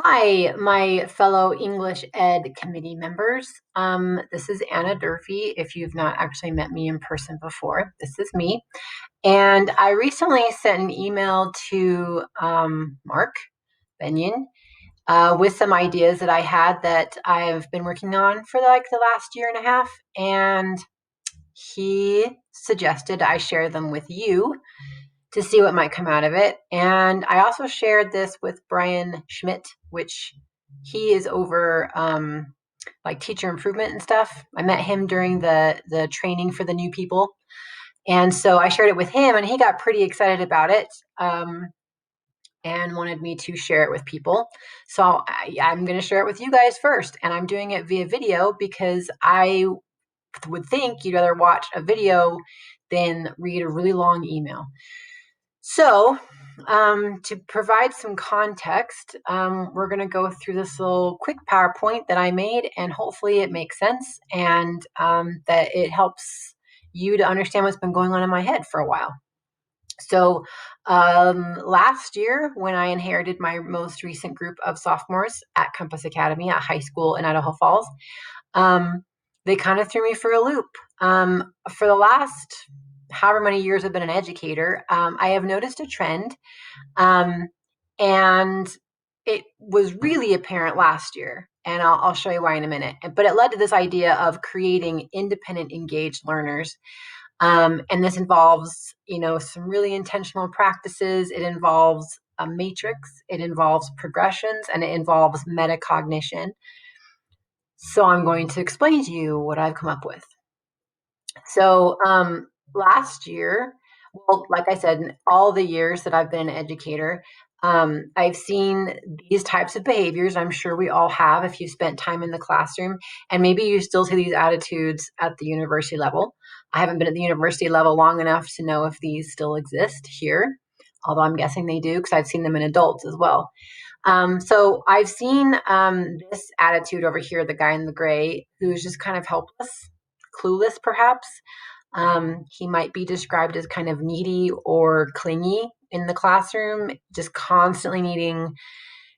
Hi, my fellow English Ed committee members. This is Anna Durfee. If you've not actually met me in person before, this is me. And I recently sent an email to Mark Benyon with some ideas that I had that I've been working on for like the last year and a half. And he suggested I share them with you to see what might come out of it. And I also shared this with Brian Schmidt, which he is over like teacher improvement and stuff. I met him during the training for the new people. And so I shared it with him, and he got pretty excited about it and wanted me to share it with people. So I'm going to share it with you guys first, and I'm doing it via video because I would think you'd rather watch a video than read a really long email. So, to provide some context, we're going to go through this little quick PowerPoint that I made, and hopefully it makes sense and that it helps you to understand what's been going on in my head for a while. So, last year, when I inherited my most recent group of sophomores at Compass Academy at high school in Idaho Falls, they kind of threw me for a loop. For the last however many years I've been an educator, I have noticed a trend, and it was really apparent last year, and I'll show you why in a minute. But it led to this idea of creating independent, engaged learners. And this involves, some really intentional practices. It involves a matrix, it involves progressions, and it involves metacognition. So I'm going to explain to you what I've come up with. So last year, well, like I said, in all the years that I've been an educator, I've seen these types of behaviors. I'm sure we all have if you've spent time in the classroom, and maybe you still see these attitudes at the university level. I haven't been at the university level long enough to know if these still exist here, although I'm guessing they do because I've seen them in adults as well. So I've seen this attitude over here, the guy in the gray, who's just kind of helpless, clueless perhaps. He might be described as kind of needy or clingy in the classroom, just constantly needing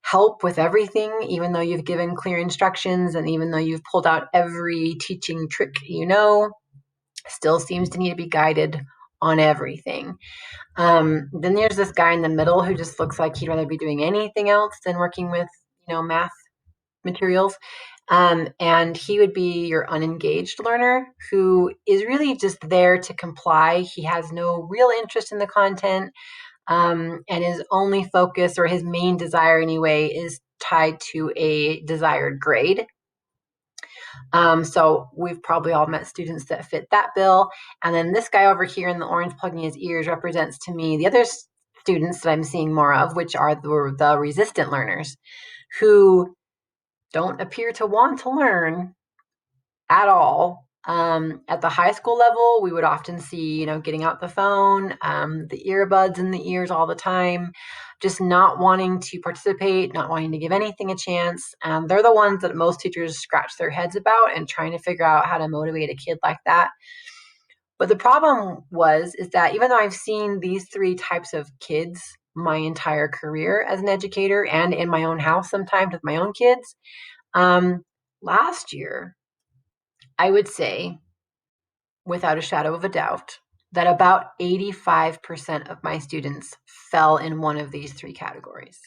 help with everything, even though you've given clear instructions and even though you've pulled out every teaching trick still seems to need to be guided on everything. Then there's this guy in the middle who just looks like he'd rather be doing anything else than working with, math materials. And he would be your unengaged learner who is really just there to comply. He has no real interest in the content, and his only focus, or his main desire anyway, is tied to a desired grade. So we've probably all met students that fit that bill. And then this guy over here in the orange plugging his ears represents to me the other students that I'm seeing more of, which are the resistant learners who don't appear to want to learn at all. At the high school level, we would often see, getting out the phone, the earbuds in the ears all the time, just not wanting to participate, not wanting to give anything a chance. They're the ones that most teachers scratch their heads about and trying to figure out how to motivate a kid like that. But the problem is that even though I've seen these three types of kids my entire career as an educator and in my own house sometimes with my own kids, last year, I would say, without a shadow of a doubt, that about 85% of my students fell in one of these three categories,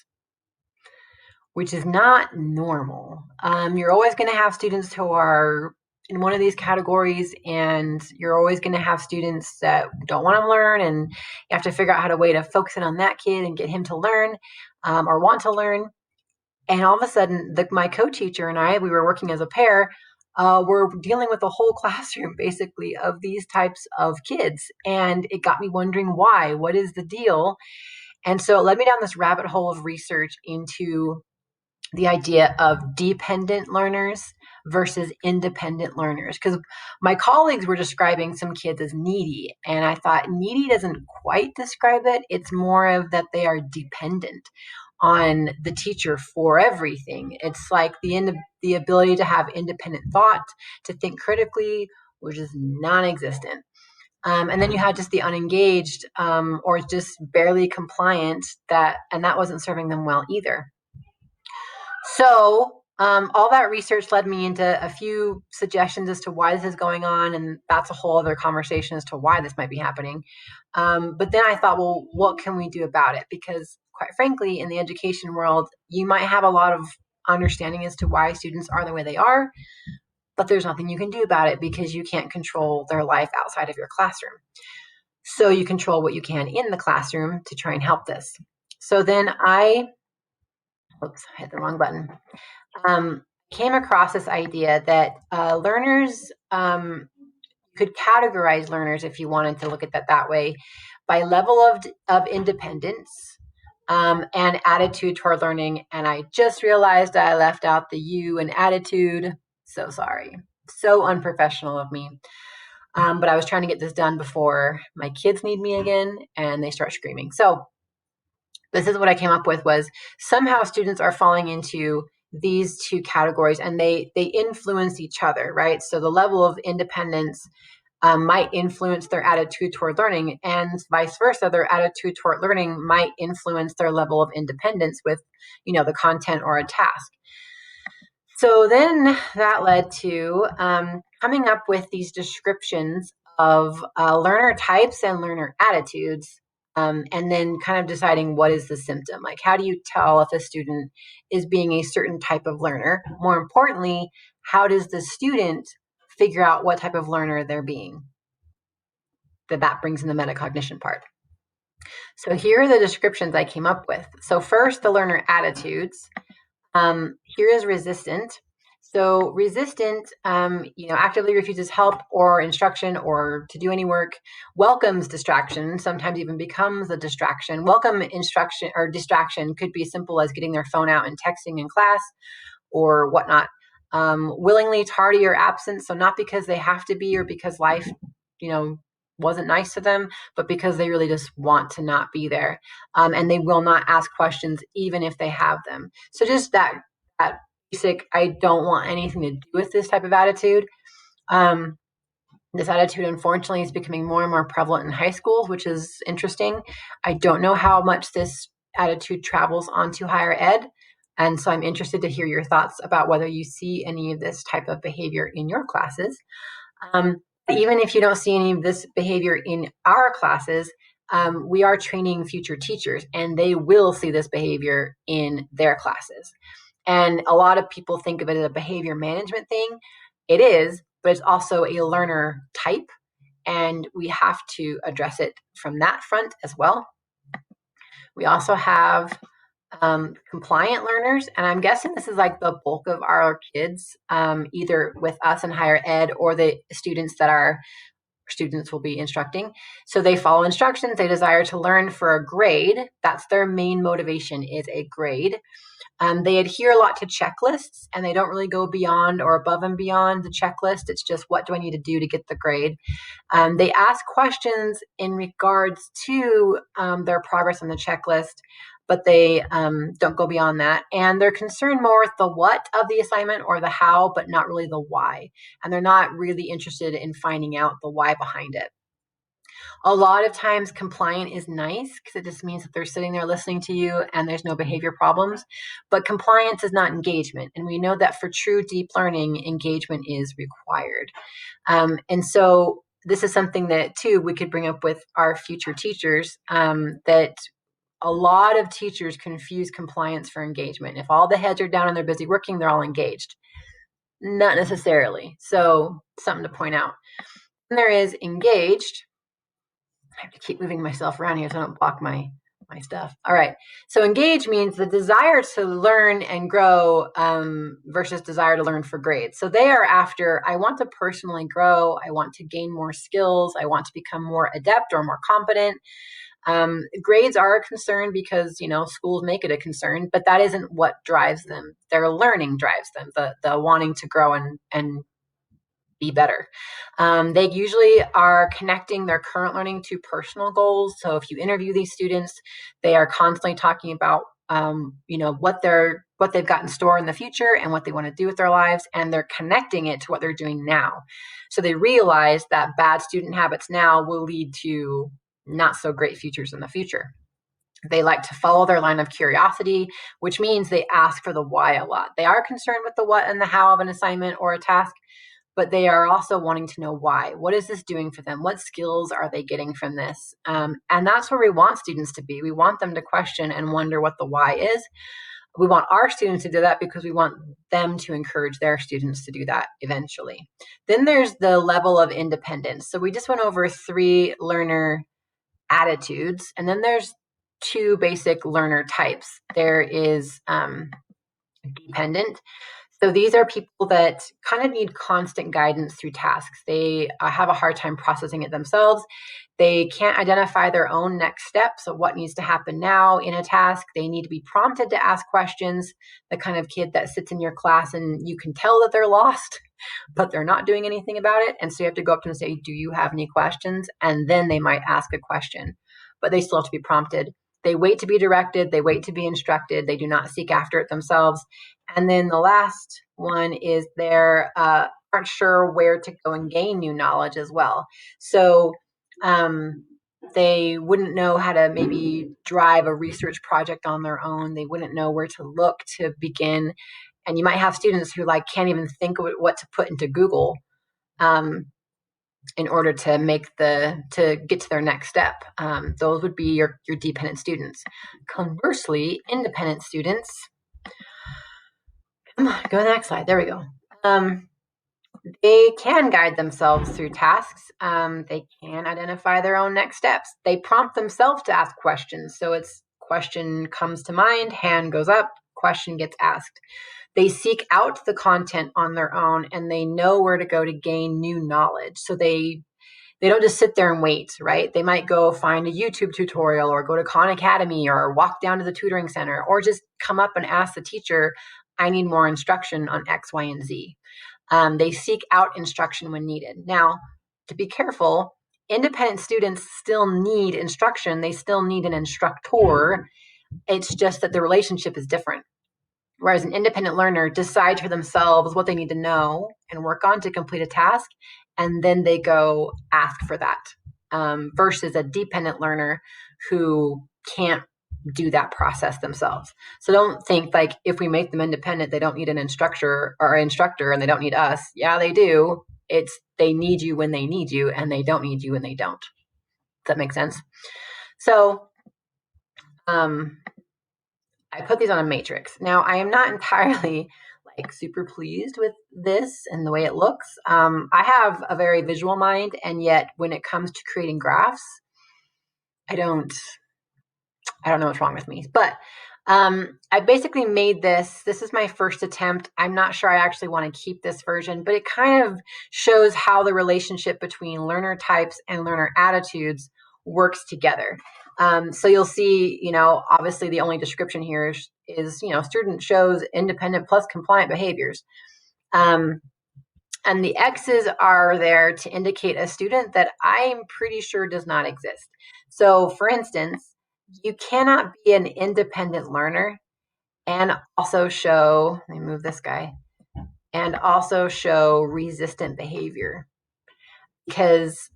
which is not normal. You're always going to have students who are in one of these categories, and you're always going to have students that don't want to learn, and you have to figure out how to way to focus in on that kid and get him to learn or want to learn. And all of a sudden, my co-teacher and I, we were working as a pair, we're dealing with a whole classroom basically of these types of kids. And it got me wondering why. What is the deal? And so it led me down this rabbit hole of research into the idea of dependent learners versus independent learners. Because my colleagues were describing some kids as needy. And I thought needy doesn't quite describe it. It's more of that they are dependent on the teacher for everything. It's like the ability to have independent thought, to think critically, which is non-existent. And then you had just the unengaged or just barely compliant and that wasn't serving them well either. So all that research led me into a few suggestions as to why this is going on, and that's a whole other conversation as to why this might be happening. But then I thought, well, what can we do about it? Because quite frankly, in the education world, you might have a lot of understanding as to why students are the way they are, but there's nothing you can do about it because you can't control their life outside of your classroom. So you control what you can in the classroom to try and help this. So then oops, I hit the wrong button. Came across this idea that learners could categorize learners, if you wanted to look at that way, by level of independence and attitude toward learning. And I just realized I left out the U in attitude. So sorry. So unprofessional of me. But I was trying to get this done before my kids need me again and they start screaming. So this is what I came up with: was somehow students are falling into these two categories and they influence each other, right? So the level of independence might influence their attitude toward learning, and vice versa. Their attitude toward learning might influence their level of independence with, the content or a task. So then that led to coming up with these descriptions of learner types and learner attitudes, and then kind of deciding what is the symptom. Like, how do you tell if a student is being a certain type of learner? More importantly, how does the student figure out what type of learner they're being? That brings in the metacognition part. So here are the descriptions I came up with. So first, the learner attitudes. Here is resistant. So resistant, actively refuses help or instruction or to do any work, welcomes distraction, sometimes even becomes a distraction. Welcome instruction or distraction could be as simple as getting their phone out and texting in class or whatnot. Willingly tardy or absent, so not because they have to be or because life, wasn't nice to them, but because they really just want to not be there. And they will not ask questions even if they have them. So just that basic, I don't want anything to do with this type of attitude. This attitude, unfortunately, is becoming more and more prevalent in high schools, which is interesting. I don't know how much this attitude travels onto higher ed. And so I'm interested to hear your thoughts about whether you see any of this type of behavior in your classes. Even if you don't see any of this behavior in our classes, we are training future teachers and they will see this behavior in their classes. And a lot of people think of it as a behavior management thing. It is, but it's also a learner type, and we have to address it from that front as well. We also have compliant learners, and I'm guessing this is like the bulk of our kids, either with us in higher ed or the students that our students will be instructing. So they follow instructions, they desire to learn for a grade. That's their main motivation, is a grade. They adhere a lot to checklists and they don't really go beyond or above and beyond the checklist. It's just, what do I need to do to get the grade? They ask questions in regards to their progress on the checklist, but they don't go beyond that. And they're concerned more with the what of the assignment or the how, but not really the why. And they're not really interested in finding out the why behind it. A lot of times compliant is nice because it just means that they're sitting there listening to you and there's no behavior problems. But compliance is not engagement. And we know that for true deep learning, engagement is required. And so this is something that, too, we could bring up with our future teachers, that a lot of teachers confuse compliance for engagement. If all the heads are down and they're busy working, they're all engaged. Not necessarily. So something to point out. And there is engaged. I have to keep moving myself around here so I don't block my stuff. All right. So engage means the desire to learn and grow versus desire to learn for grades. So they are after, I want to personally grow. I want to gain more skills. I want to become more adept or more competent. Grades are a concern because, schools make it a concern, but that isn't what drives them. Their learning drives them, the wanting to grow and be better. They usually are connecting their current learning to personal goals. So if you interview these students, they are constantly talking about what they've got in store in the future and what they want to do with their lives, and they're connecting it to what they're doing now. So they realize that bad student habits now will lead to not so great futures in the future. They like to follow their line of curiosity, which means they ask for the why a lot. They are concerned with the what and the how of an assignment or a task, but they are also wanting to know why. What is this doing for them? What skills are they getting from this? And that's where we want students to be. We want them to question and wonder what the why is. We want our students to do that because we want them to encourage their students to do that eventually. Then there's the level of independence. So we just went over 3 learner attitudes, and then there's 2 basic learner types. There is dependent. So these are people that kind of need constant guidance through tasks. They have a hard time processing it themselves. They can't identify their own next steps of what needs to happen now in a task. They need to be prompted to ask questions. The kind of kid that sits in your class and you can tell that they're lost, but they're not doing anything about it. And so you have to go up to them and say, do you have any questions? And then they might ask a question, but they still have to be prompted. They wait to be directed. They wait to be instructed. They do not seek after it themselves. And then the last one is they're aren't sure where to go and gain new knowledge as well. So they wouldn't know how to maybe drive a research project on their own. They wouldn't know where to look to begin. And you might have students who can't even think of what to put into Google in order to get to their next step. Those would be your dependent students. Conversely, independent students, go to the next slide. There we go. They can guide themselves through tasks. They can identify their own next steps. They prompt themselves to ask questions. So it's question comes to mind, hand goes up, question gets asked. They seek out the content on their own, and they know where to go to gain new knowledge. So they don't just sit there and wait, right? They might go find a YouTube tutorial or go to Khan Academy or walk down to the tutoring center or just come up and ask the teacher, I need more instruction on X, Y, and Z. They seek out instruction when needed. Now, to be careful, independent students still need instruction. They still need an instructor. It's just that the relationship is different. Whereas an independent learner decides for themselves what they need to know and work on to complete a task, and then they go ask for that, versus a dependent learner who can't do that process themselves. So don't think if we make them independent, they don't need an instructor and they don't need us. Yeah, they do. It's they need you when they need you, and they don't need you when they don't. Does that make sense? So I put these on a matrix. Now, I am not entirely super pleased with this and the way it looks. I have a very visual mind, and yet when it comes to creating graphs, I don't know what's wrong with me. But I basically made this. This is my first attempt. I'm not sure I actually want to keep this version, but it kind of shows how the relationship between learner types and learner attitudes works together. So you'll see, obviously the only description here is student shows independent plus compliant behaviors. And the X's are there to indicate a student that I'm pretty sure does not exist. So for instance, you cannot be an independent learner and also show, let me move this guy, and also show resistant behavior, because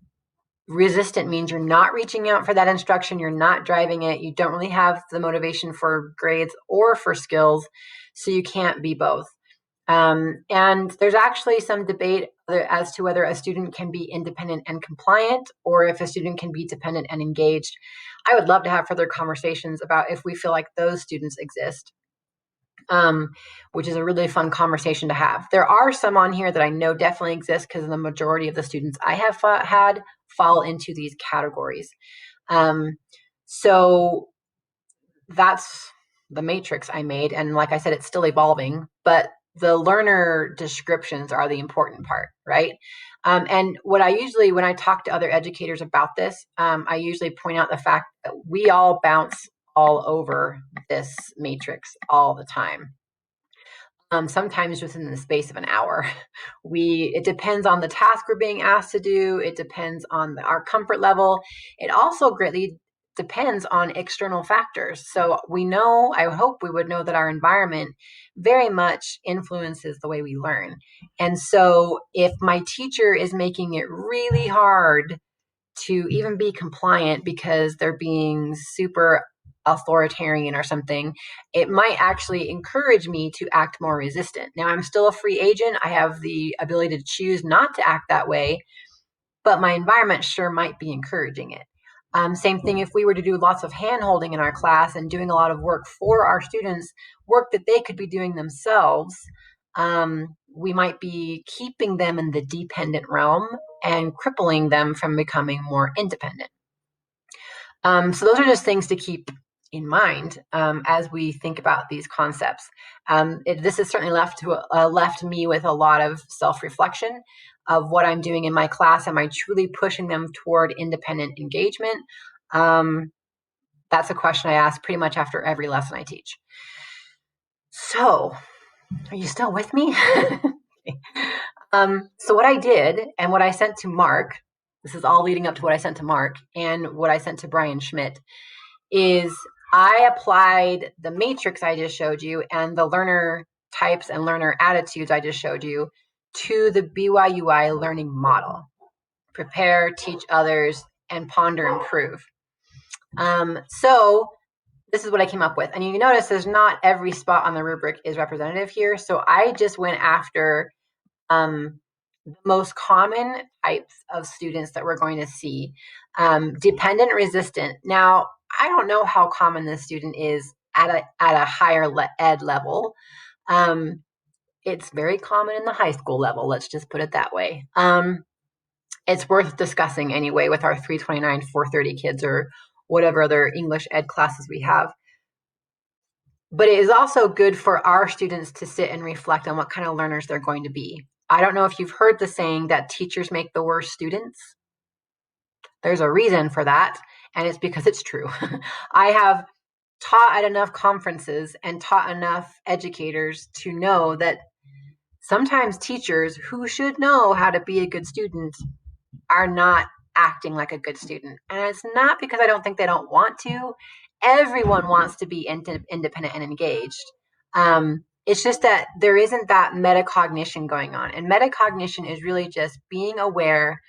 resistant means you're not reaching out for that instruction, you're not driving it, you don't really have the motivation for grades or for skills, so you can't be both. And there's actually some debate as to whether a student can be independent and compliant, or if a student can be dependent and engaged. I would love to have further conversations about if we feel like those students exist, which is a really fun conversation to have. There are some on here that I know definitely exist because the majority of the students I have had fall into these categories. So that's the matrix I made. And like I said, it's still evolving, but the learner descriptions are the important part, right? And what I usually, when I talk to other educators about this, I usually point out the fact that we all bounce all over this matrix all the time. Sometimes within the space of an hour. It depends on the task we're being asked to do. It depends on our comfort level. It also greatly depends on external factors. So I hope we would know that our environment very much influences the way we learn. And so if my teacher is making it really hard to even be compliant because they're being super authoritarian or something, it might actually encourage me to act more resistant. Now, I'm still a free agent. I have the ability to choose not to act that way, but my environment sure might be encouraging it. Same thing if we were to do lots of hand holding in our class and doing a lot of work for our students, work that they could be doing themselves. We might be keeping them in the dependent realm and crippling them from becoming more independent. So those are just things to keep in mind as we think about these concepts. This has certainly left me with a lot of self-reflection of what I'm doing in my class. Am I truly pushing them toward independent engagement? That's a question I ask pretty much after every lesson I teach. So, are you still with me? So what I did and what I sent to Mark, this is all leading up to what I sent to Mark and what I sent to Brian Schmidt, is I applied the matrix I just showed you and the learner types and learner attitudes I just showed you to the BYUI learning model. Prepare, teach others, and ponder, improve. So this is what I came up with. And you notice there's not every spot on the rubric is representative here. So I just went after the most common types of students that we're going to see. Dependent, resistant. Now, I don't know how common this student is at a higher ed level. It's very common in the high school level. Let's just put it that way. It's worth discussing anyway with our 329, 430 kids or whatever other English ed classes we have. But it is also good for our students to sit and reflect on what kind of learners they're going to be. I don't know if you've heard the saying that teachers make the worst students. There's a reason for that, and it's because it's true. I have taught at enough conferences and taught enough educators to know that sometimes teachers who should know how to be a good student are not acting like a good student. And it's not because I don't think they don't want to. Everyone wants to be independent and engaged. It's just that there isn't that metacognition going on. And metacognition is really just being aware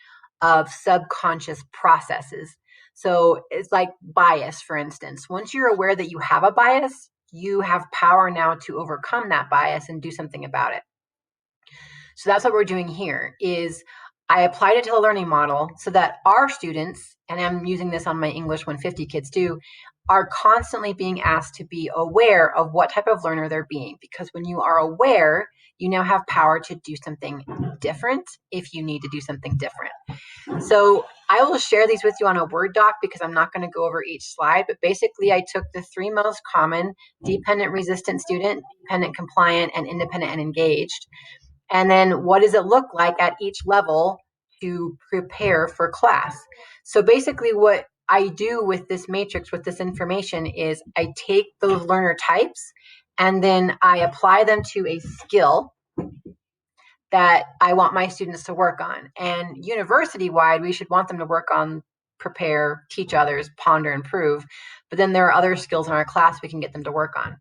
of subconscious processes. So it's like bias, for instance. Once you're aware that you have a bias, you have power now to overcome that bias and do something about it. So that's what we're doing here is I applied it to the learning model so that our students, and I'm using this on my English 150 kids too, are constantly being asked to be aware of what type of learner they're being. Because when you are aware, you now have power to do something different if you need to do something different. So I will share these with you on a Word doc because I'm not going to go over each slide, but basically I took the three most common: dependent resistant student, dependent compliant, and independent and engaged. And then what does it look like at each level to prepare for class? So basically what I do with this matrix, with this information, is I take those learner types and then I apply them to a skill that I want my students to work on. And university-wide, we should want them to work on prepare, teach others, ponder, improve. But then there are other skills in our class we can get them to work on.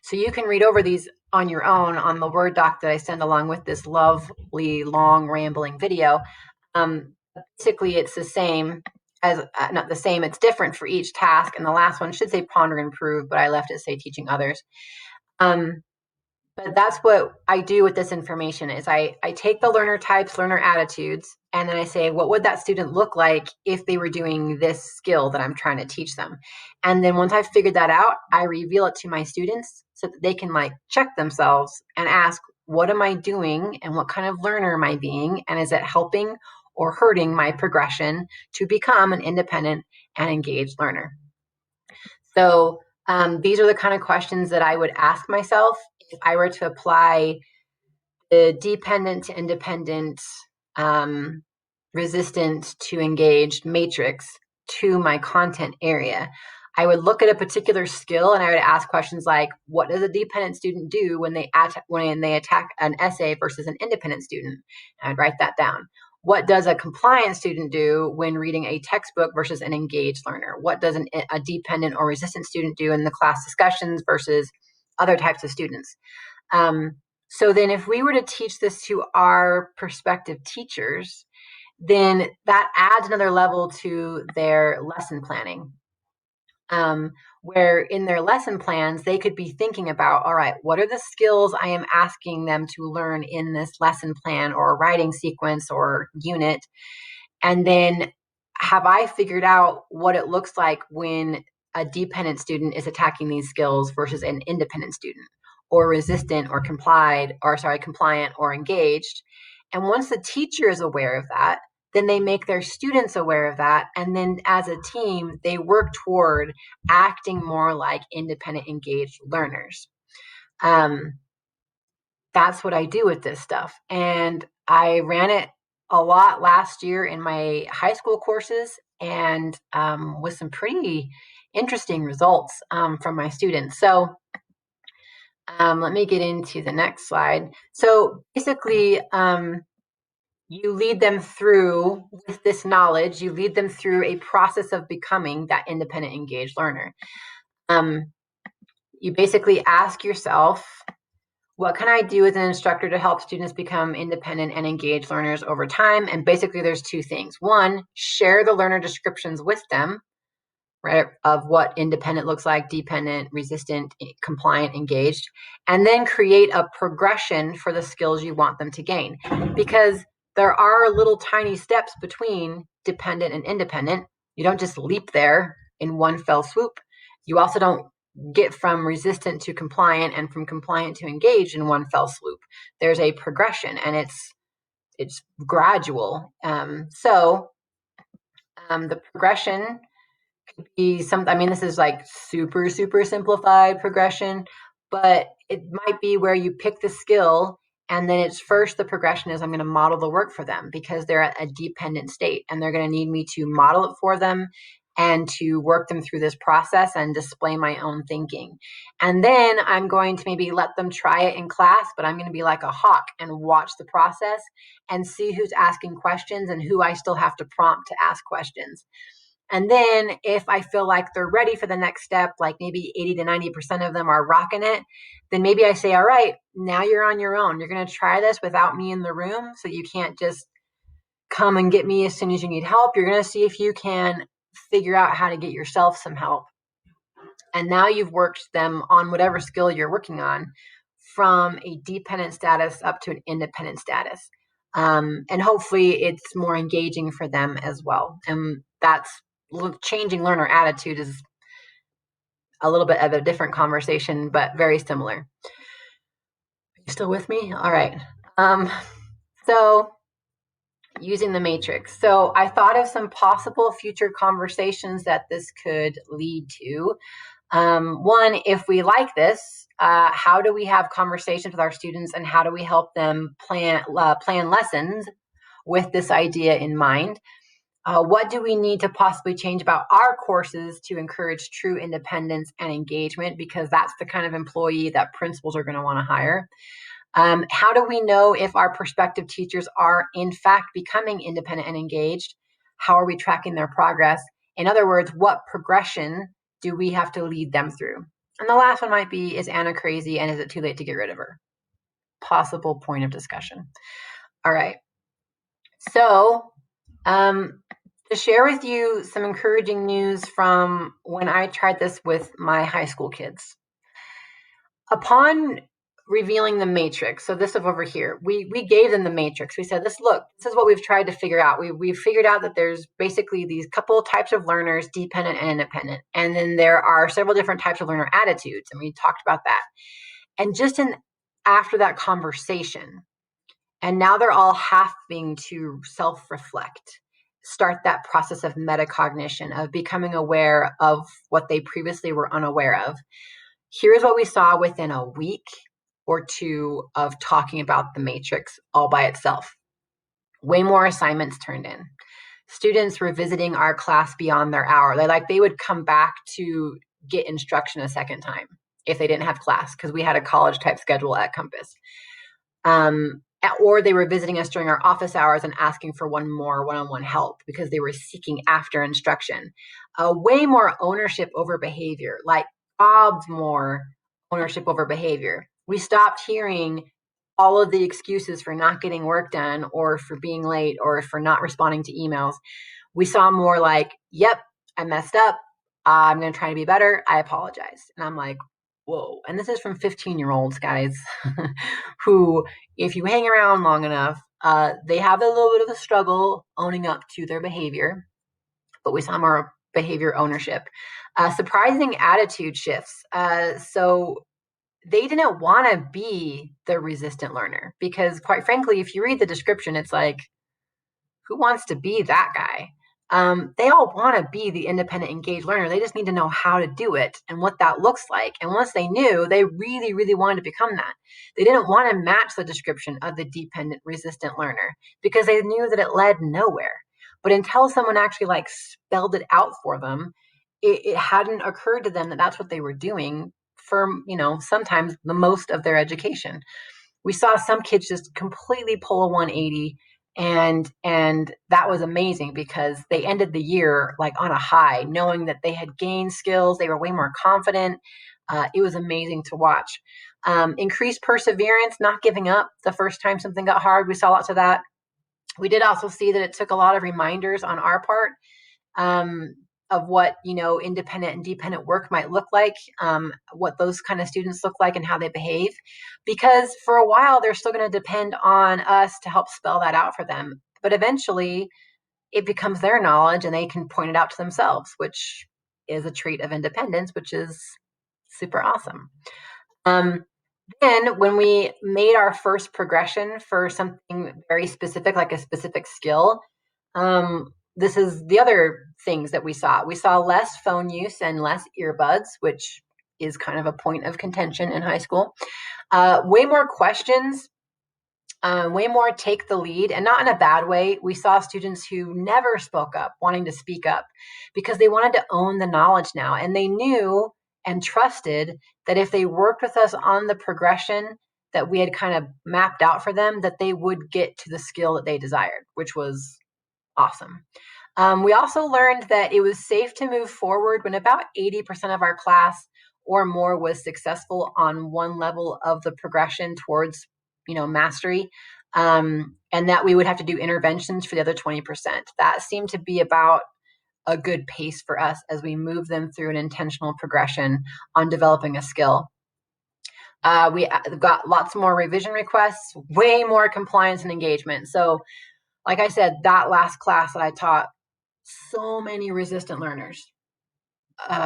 So you can read over these on your own on the Word doc that I send along with this lovely, long, rambling video. Basically, it's the same as, not the same, it's different for each task. And the last one should say ponder, improve, but I left it say teaching others. But that's what I do with this information is I take the learner types, learner attitudes, and then I say, what would that student look like if they were doing this skill that I'm trying to teach them? And then once I've figured that out, I reveal it to my students so that they can like check themselves and ask, what am I doing and what kind of learner am I being? And is it helping or hurting my progression to become an independent and engaged learner? So these are the kind of questions that I would ask myself if I were to apply the dependent to independent, resistant to engaged matrix to my content area. I would look at a particular skill and I would ask questions like, what does a dependent student do when they attack an essay versus an independent student? And I'd write that down. What does a compliant student do when reading a textbook versus an engaged learner? What does a dependent or resistant student do in the class discussions versus other types of students? So then if we were to teach this to our prospective teachers, then that adds another level to their lesson planning. where in their lesson plans, they could be thinking about, all right, what are the skills I am asking them to learn in this lesson plan or writing sequence or unit? And then have I figured out what it looks like when a dependent student is attacking these skills versus an independent student, or resistant or compliant or engaged? And once the teacher is aware of that, then they make their students aware of that. And then as a team, they work toward acting more like independent, engaged learners. Um, that's what I do with this stuff. And I ran it a lot last year in my high school courses, and with some pretty interesting results from my students. So let me get into the next slide. So basically, you lead them through, with this knowledge, you lead them through a process of becoming that independent, engaged learner. You basically ask yourself, what can I do as an instructor to help students become independent and engaged learners over time? And basically, there's two things. One, share the learner descriptions with them, right, of what independent looks like, dependent, resistant, compliant, engaged, and then create a progression for the skills you want them to gain. Because there are little tiny steps between dependent and independent. You don't just leap there in one fell swoop. You also don't get from resistant to compliant and from compliant to engaged in one fell swoop. There's a progression, and it's gradual. So the progression could be some. I mean, this is like super simplified progression, but it might be where you pick the skill, and then it's first the progression is I'm going to model the work for them because they're at a dependent state, and they're going to need me to model it for them and to work them through this process and display my own thinking. And then I'm going to maybe let them try it in class, but I'm going to be like a hawk and watch the process and see who's asking questions and who I still have to prompt to ask questions. And then if I feel like they're ready for the next step, like maybe 80 to 90% of them are rocking it, then maybe I say, all right, now you're on your own. You're going to try this without me in the room. So you can't just come and get me as soon as you need help. You're going to see if you can figure out how to get yourself some help. And now you've worked them on whatever skill you're working on from a dependent status up to an independent status. And hopefully it's more engaging for them as well. And that's changing learner attitude is a little bit of a different conversation, but very similar. Are you still with me? All right. So using the matrix. So I thought of some possible future conversations that this could lead to. One, if we like this, how do we have conversations with our students, and how do we help them plan lessons with this idea in mind? What do we need to possibly change about our courses to encourage true independence and engagement? Because that's the kind of employee that principals are going to want to hire. How do we know if our prospective teachers are in fact becoming independent and engaged? How are we tracking their progress? In other words, what progression do we have to lead them through? And the last one might be, is Anna crazy and is it too late to get rid of her? Possible point of discussion. All right. So to share with you some encouraging news from when I tried this with my high school kids. Upon revealing the matrix, so this over here, we gave them the matrix. We said, this is what we've tried to figure out. We've figured out that there's basically these couple types of learners, dependent and independent. And then there are several different types of learner attitudes. And we talked about that. And just after that conversation, and now they're all having to self-reflect, start that process of metacognition, of becoming aware of what they previously were unaware of. Here's what we saw within a week or two of talking about the matrix all by itself. Way more assignments turned in. Students revisiting our class beyond their hour. They would come back to get instruction a second time if they didn't have class, because we had a college type schedule at Compass. Or they were visiting us during our office hours and asking for one more one-on-one help because they were seeking after instruction. Way more ownership over behavior, like jobs more ownership over behavior. We stopped hearing all of the excuses for not getting work done or for being late or for not responding to emails. We saw more like, yep, I messed up. I'm going to try to be better. I apologize. And I'm like, whoa. And this is from 15-year-olds, guys, who, if you hang around long enough, they have a little bit of a struggle owning up to their behavior, but we saw more behavior ownership. Surprising attitude shifts. So they didn't want to be the resistant learner because, quite frankly, if you read the description, it's like, who wants to be that guy? They all want to be the independent, engaged learner. They just need to know how to do it and what that looks like. And once they knew, they really, really wanted to become that. They didn't want to match the description of the dependent, resistant learner because they knew that it led nowhere. But until someone actually like spelled it out for them, it hadn't occurred to them that that's what they were doing for, sometimes the most of their education. We saw some kids just completely pull a 180, and that was amazing because they ended the year like on a high, knowing that they had gained skills. They were way more confident. It was amazing to watch. Increased perseverance, not giving up the first time something got hard. We saw lots of that. We did also see that it took a lot of reminders on our part, of what independent and dependent work might look like, what those kind of students look like and how they behave, because for a while they're still going to depend on us to help spell that out for them, but eventually it becomes their knowledge and they can point it out to themselves, which is a trait of independence, which is super awesome. Then when we made our first progression for something very specific, like a specific skill, this is the other things that we saw. We saw less phone use and less earbuds, which is kind of a point of contention in high school. Way more questions, way more take the lead, and not in a bad way. We saw students who never spoke up wanting to speak up because they wanted to own the knowledge now, and they knew and trusted that if they worked with us on the progression that we had kind of mapped out for them, that they would get to the skill that they desired, which was awesome. We also learned that it was safe to move forward when about 80% of our class or more was successful on one level of the progression towards, mastery, and that we would have to do interventions for the other 20%. That seemed to be about a good pace for us as we move them through an intentional progression on developing a skill. We got lots more revision requests, way more compliance and engagement. So, like I said, that last class that I taught, so many resistant learners,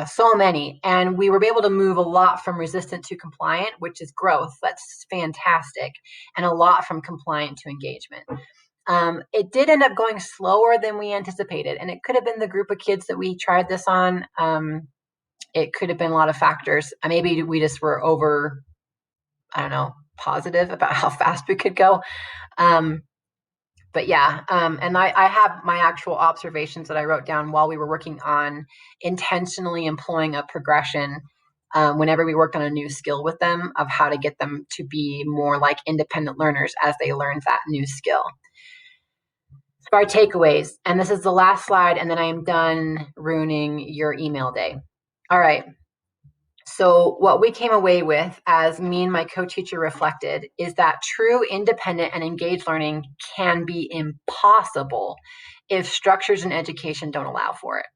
so many. And we were able to move a lot from resistant to compliant, which is growth. That's fantastic. And a lot from compliant to engagement. It did end up going slower than we anticipated. And it could have been the group of kids that we tried this on. It could have been a lot of factors. Maybe we just were over, I don't know, positive about how fast we could go. But yeah, and I have my actual observations that I wrote down while we were working on intentionally employing a progression, whenever we worked on a new skill with them, of how to get them to be more like independent learners as they learned that new skill. So our takeaways, and this is the last slide, and then I am done ruining your email day. All right. So what we came away with, as me and my co-teacher reflected, is that true independent and engaged learning can be impossible if structures in education don't allow for it.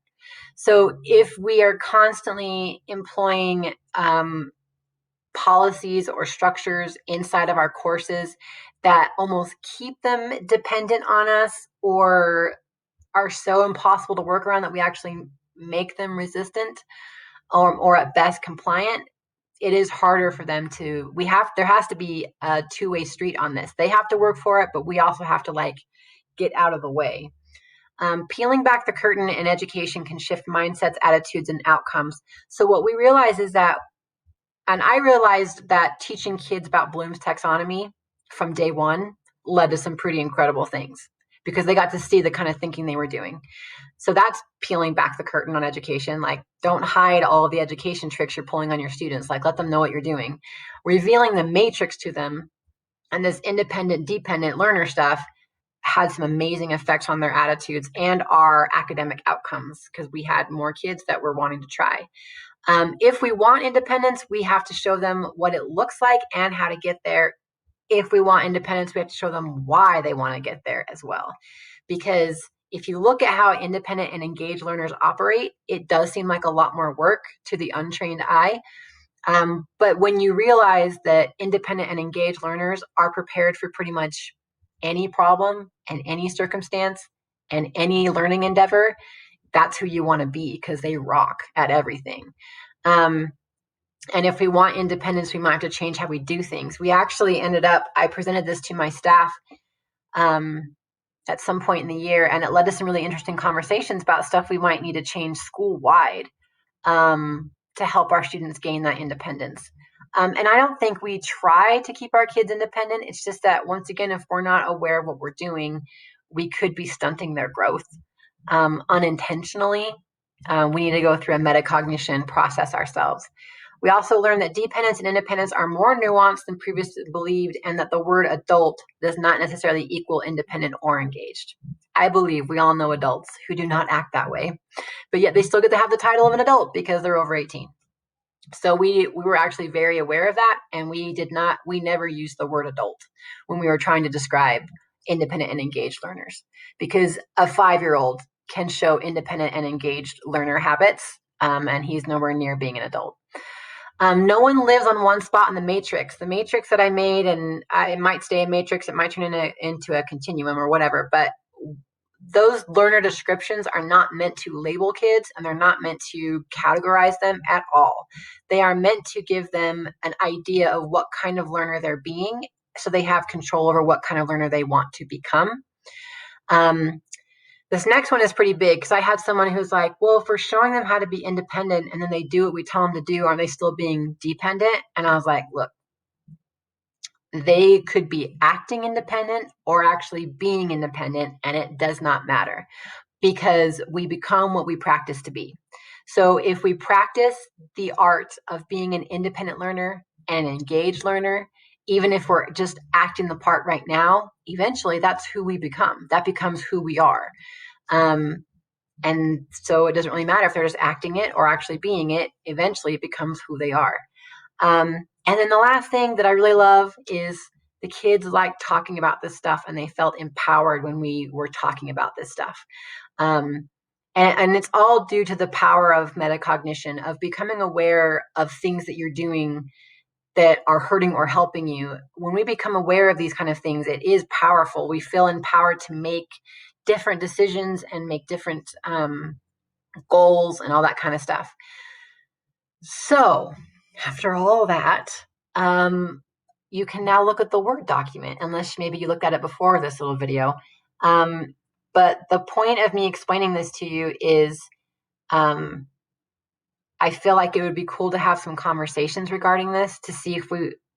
So if we are constantly employing policies or structures inside of our courses that almost keep them dependent on us or are so impossible to work around that we actually make them resistant, or at best compliant, it is harder for them to, there has to be a two-way street on this. They have to work for it, but we also have to get out of the way. Peeling back the curtain in education can shift mindsets, attitudes, and outcomes. So what we realize is that, and I realized that teaching kids about Bloom's taxonomy from day one led to some pretty incredible things because they got to see the kind of thinking they were doing. So that's peeling back the curtain on education. Don't hide all of the education tricks you're pulling on your students. Let them know what you're doing. Revealing the matrix to them and this independent, dependent learner stuff had some amazing effects on their attitudes and our academic outcomes because we had more kids that were wanting to try. If we want independence, we have to show them what it looks like and how to get there. If we want independence, we have to show them why they want to get there as well. Because if you look at how independent and engaged learners operate, it does seem like a lot more work to the untrained eye. But when you realize that independent and engaged learners are prepared for pretty much any problem and any circumstance and any learning endeavor, that's who you want to be, because they rock at everything. And if we want independence, we might have to change how we do things. We actually ended up, I presented this to my staff at some point in the year, and it led to some really interesting conversations about stuff we might need to change school-wide to help our students gain that independence. And I don't think we try to keep our kids independent. It's just that, once again, if we're not aware of what we're doing, we could be stunting their growth unintentionally. We need to go through a metacognition process ourselves. We also learned that dependence and independence are more nuanced than previously believed, and that the word adult does not necessarily equal independent or engaged. I believe we all know adults who do not act that way, but yet they still get to have the title of an adult because they're over 18. So we were actually very aware of that, and we never used the word adult when we were trying to describe independent and engaged learners, because a 5-year-old can show independent and engaged learner habits, and he's nowhere near being an adult. No one lives on one spot in the matrix. The matrix that I made, and it might stay a matrix, it might turn into a continuum or whatever, but those learner descriptions are not meant to label kids, and they're not meant to categorize them at all. They are meant to give them an idea of what kind of learner they're being, so they have control over what kind of learner they want to become. This next one is pretty big, because I had someone who's like, well, if we're showing them how to be independent and then they do what we tell them to do, aren't they still being dependent? And I was like, look, they could be acting independent or actually being independent, and it does not matter, because we become what we practice to be. So if we practice the art of being an independent learner and an engaged learner, even if we're just acting the part right now, eventually that's who we become. That becomes who we are. And so it doesn't really matter if they're just acting it or actually being it. Eventually it becomes who they are. And then the last thing that I really love is the kids like talking about this stuff, and they felt empowered when we were talking about this stuff. And it's all due to the power of metacognition, of becoming aware of things that you're doing that are hurting or helping you. When we become aware of these kind of things, it is powerful. We feel empowered to make different decisions and make different goals and all that kind of stuff. So after all that, you can now look at the Word document, unless maybe you looked at it before this little video. But the point of me explaining this to you is I feel like it would be cool to have some conversations regarding this, to see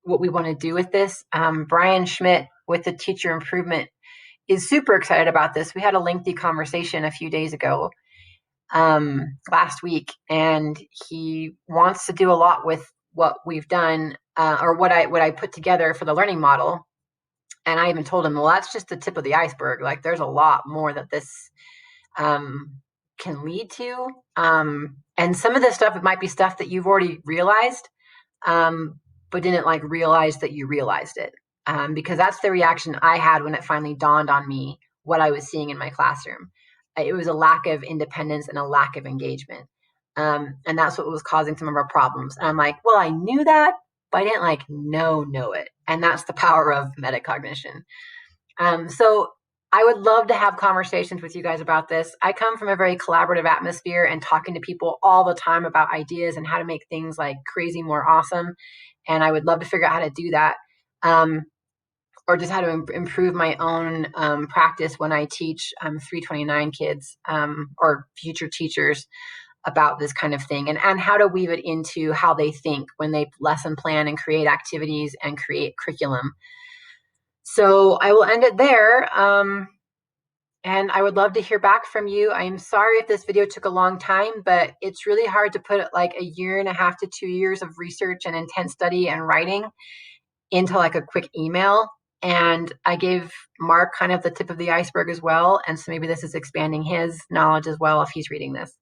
what we want to do with this. Brian Schmidt with the Teacher Improvement is super excited about this. We had a lengthy conversation a few days ago, last week, and he wants to do a lot with what we've done, or what I put together for the learning model. And I even told him, well, that's just the tip of the iceberg. Like, there's a lot more that this can lead to. And some of this stuff, it might be stuff that you've already realized, but didn't like realize that you realized it. Because that's the reaction I had when it finally dawned on me what I was seeing in my classroom. It was a lack of independence and a lack of engagement. And that's what was causing some of our problems. And I'm like, well, I knew that, but I didn't like know it. And that's the power of metacognition. So I would love to have conversations with you guys about this. I come from a very collaborative atmosphere and talking to people all the time about ideas and how to make things like crazy more awesome. And I would love to figure out how to do that. Or just how to improve my own practice when I teach 329 kids or future teachers about this kind of thing, and how to weave it into how they think when they lesson plan and create activities and create curriculum. So I will end it there. And I would love to hear back from you. I'm sorry if this video took a long time, but it's really hard to put like 1.5 to 2 years of research and intense study and writing into like a quick email. And I gave Mark kind of the tip of the iceberg as well. And so maybe this is expanding his knowledge as well if he's reading this.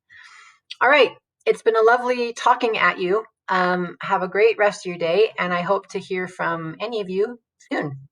All right. It's been a lovely talking at you. Have a great rest of your day. And I hope to hear from any of you soon.